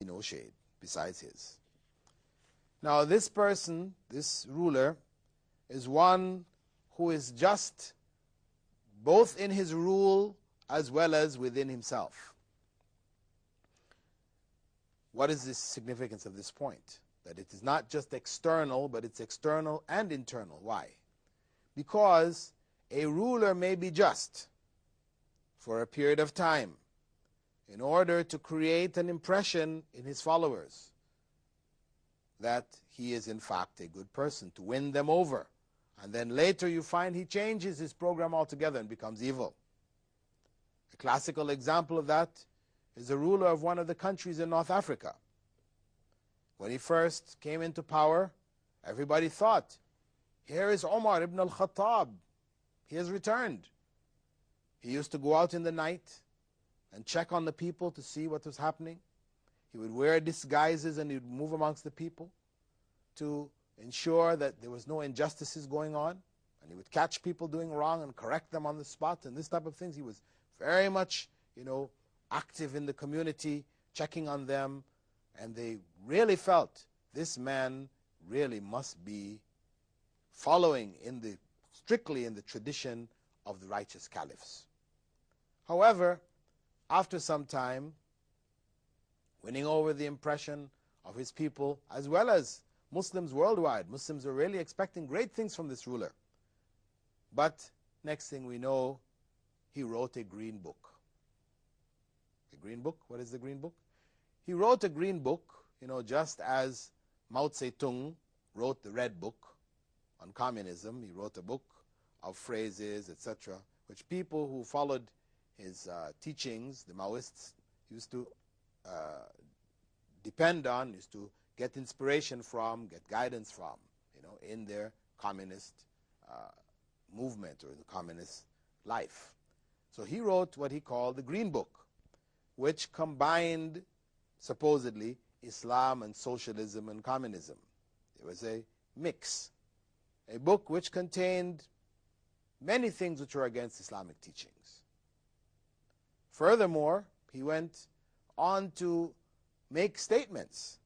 no shade besides his. Now this person, this ruler, is one who is just both in his rule as well as within himself. What is the significance of this point? That it is not just external, but it's external and internal. Why? Because a ruler may be just for a period of time in order to create an impression in his followers that he is in fact a good person, to win them over. And then later you find he changes his program altogether and becomes evil. A classical example of that is the ruler of one of the countries in North Africa. When he first came into power, everybody thought, here is Omar ibn al-Khattab. He has returned. He used to go out in the night and check on the people to see what was happening. He would wear disguises and he would move amongst the people to ensure that there was no injustices going on. And he would catch people doing wrong and correct them on the spot and this type of things. He was very much, active in the community, checking on them. And they really felt this man really must be following strictly in the tradition of the righteous caliphs. However, after some time, winning over the impression of his people, as well as Muslims worldwide, Muslims were really expecting great things from this ruler. But next thing we know, he wrote a green book. A green book? What is the green book? He wrote a green book, just as Mao Zedong wrote the red book on communism. He wrote a book of phrases, etc., which people who followed his teachings, the Maoists, used to depend on, used to get inspiration from, get guidance from, in their communist movement or the communist life. So he wrote what he called the Green Book, which combined, supposedly, Islam and socialism and communism. It was a mix. A book which contained many things which were against Islamic teachings. Furthermore, he went on to make statements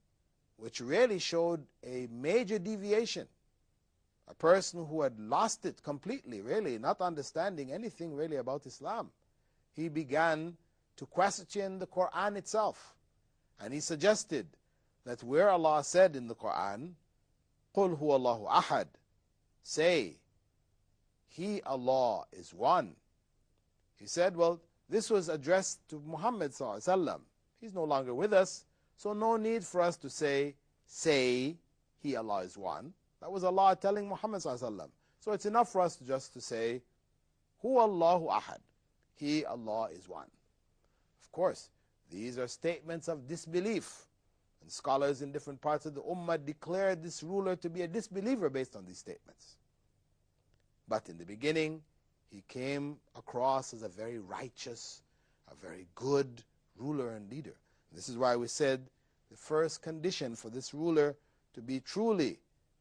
which really showed a major deviation. A person who had lost it completely, really, not understanding anything really about Islam. He began to question the Quran itself. And he suggested that where Allah said in the Quran, قُلْ هُوَ اللَّهُ أَحَدٌ, say, He, Allah, is one. He said, well, this was addressed to Muhammad sallallahu alaihi wasallam. He's no longer with us, so no need for us to say, He, Allah, is one. That was Allah telling Muhammad sallallahu alaihi wasallam. So it's enough for us just to say, Huwa Allahu Ahad. He, Allah, is one. Of course, these are statements of disbelief. And scholars in different parts of the Ummah declared this ruler to be a disbeliever based on these statements. But in the beginning, he came across as a very righteous, a very good ruler and leader. This is why we said the first condition for this ruler to be truly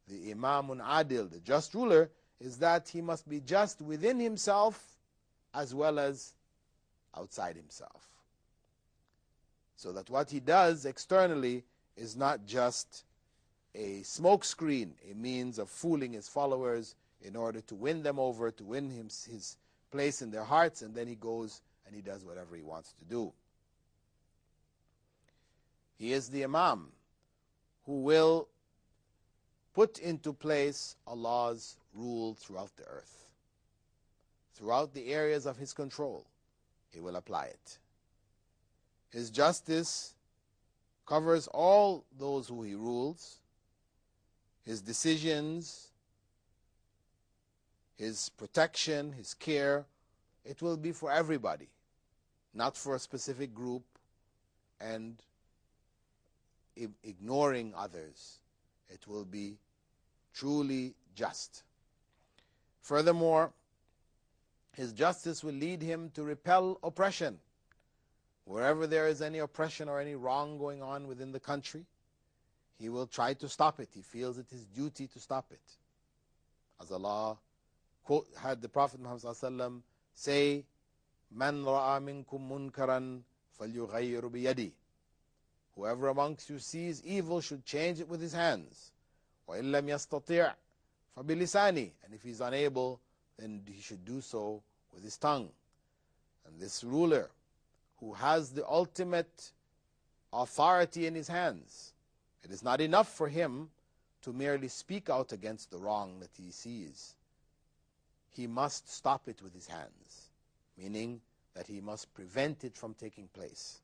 the Imamun Adil, the just ruler, is that he must be just within himself as well as outside himself. So that what he does externally is not just a smokescreen, a means of fooling his followers in order to win them over, to win his place in their hearts, and then he goes and he does whatever he wants to do. He is the Imam who will put into place Allah's rule throughout the earth. Throughout the areas of his control, he will apply it. His justice covers all those who he rules. His decisions, his protection, his care, it will be for everybody, not for a specific group and ignoring others. It will be truly just. Furthermore, his justice will lead him to repel oppression. Wherever there is any oppression or any wrong going on within the country, he will try to stop it. He feels it his duty to stop it. As Allah had the Prophet Muhammad ﷺ say, "Man ra'a minkum munkaran falyughayyir biyadi." Whoever amongst you sees evil should change it with his hands. وَإِن لَمْ يَسْتَطِعْ فَبِلِسَانِهِ. And if he's unable, then he should do so with his tongue. And this ruler who has the ultimate authority in his hands, it is not enough for him to merely speak out against the wrong that he sees. He must stop it with his hands, meaning that he must prevent it from taking place.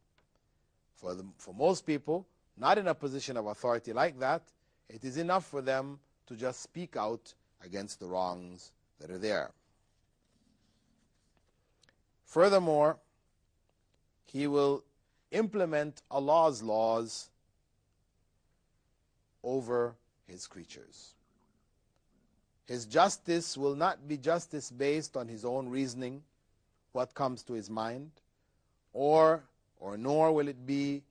For most people, not in a position of authority like that, it is enough for them to just speak out against the wrongs that are there. Furthermore, he will implement Allah's laws over his creatures. His justice will not be justice based on his own reasoning, what comes to his mind, nor will it be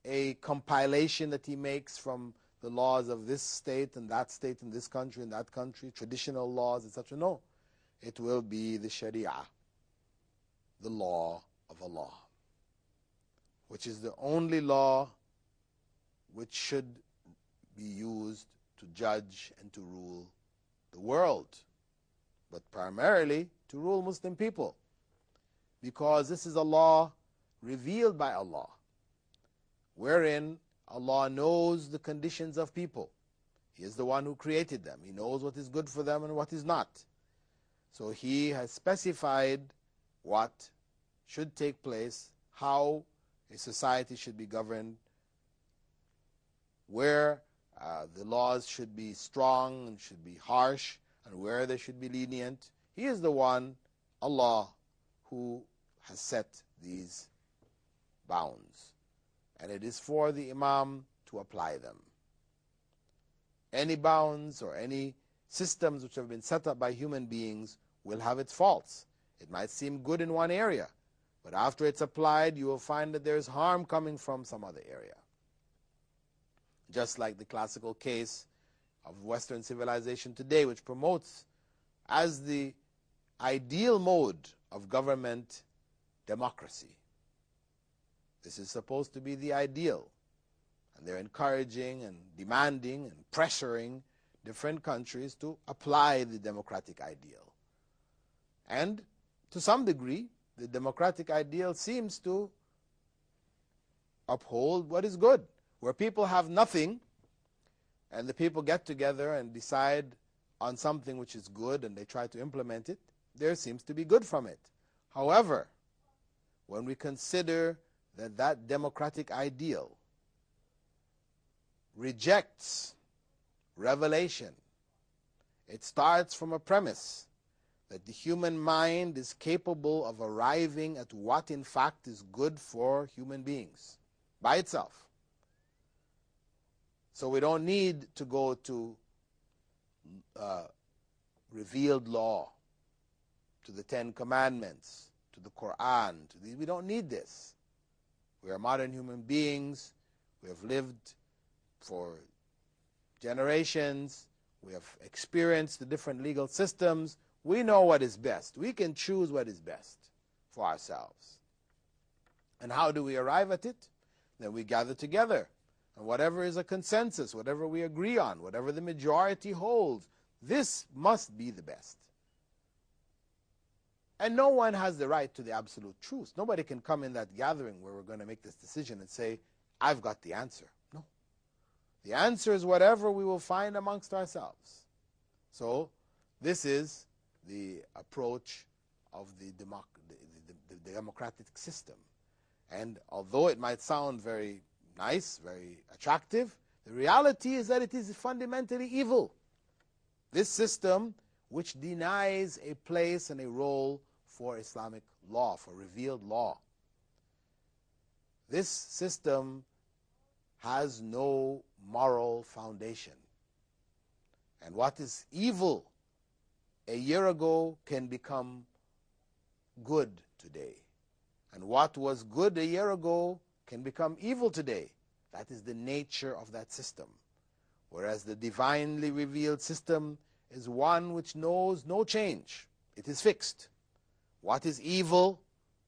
a compilation that he makes from the laws of this state and this country and that country, traditional laws, etc. No, it will be the Sharia, the law of Allah, which is the only law which should be used to judge and to rule the world, but primarily to rule Muslim people, because this is a law revealed by Allah, wherein Allah knows the conditions of people. He is the one who created them. He knows what is good for them and what is not. So He has specified what should take place, how a society should be governed, where the laws should be strong and should be harsh, and where they should be lenient. He is the one, Allah, who has set these bounds. And it is for the Imam to apply them. Any bounds or any systems which have been set up by human beings will have its faults. It might seem good in one area, but after it's applied, you will find that there's harm coming from some other area. Just like the classical case of Western civilization today, which promotes as the ideal mode of government democracy. This is supposed to be the ideal. And they're encouraging and demanding and pressuring different countries to apply the democratic ideal. And to some degree, the democratic ideal seems to uphold what is good. Where people have nothing, and the people get together and decide on something which is good and they try to implement it, there seems to be good from it. However, when we consider that that democratic ideal rejects revelation, it starts from a premise that the human mind is capable of arriving at what in fact is good for human beings by itself. So we don't need to go to revealed law, to the Ten Commandments, to the Quran. We don't need this. We are modern human beings. We have lived for generations. We have experienced the different legal systems. We know what is best. We can choose what is best for ourselves. And how do we arrive at it? Then we gather together. And whatever is a consensus, whatever we agree on, whatever the majority holds, this must be the best. And no one has the right to the absolute truth. Nobody can come in that gathering where we're going to make this decision and say, I've got the answer. No. The answer is whatever we will find amongst ourselves. So this is the approach of the democratic system. And although it might sound very nice, very attractive, the reality is that it is fundamentally evil. This system, which denies a place and a role for Islamic law, for revealed law. This system has no moral foundation. And what is evil a year ago can become good today. And what was good a year ago can become evil today. That is the nature of that system. Whereas the divinely revealed system is one which knows no change. It is fixed. What is evil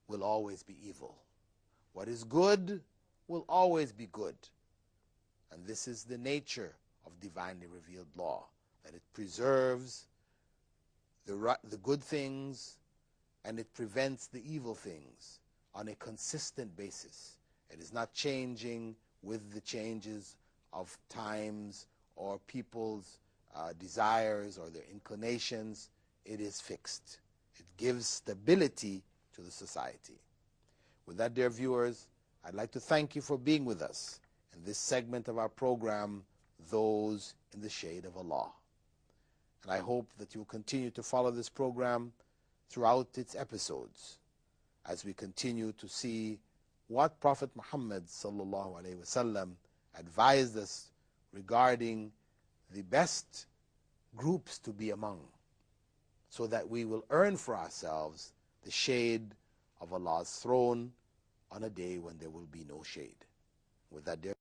will always be evil. What is good will always be good. And this is the nature of divinely revealed law, that it preserves the good things and it prevents the evil things on a consistent basis. It is not changing with the changes of times or people's desires or their inclinations. It is fixed. It gives stability to the society. With that, dear viewers, I'd like to thank you for being with us in this segment of our program, Those in the Shade of Allah. And I hope that you will continue to follow this program throughout its episodes as we continue to see what Prophet Muhammad sallallahu alaihi wasallam advised us regarding the best groups to be among, so that we will earn for ourselves the shade of Allah's throne on a day when there will be no shade. With that, dear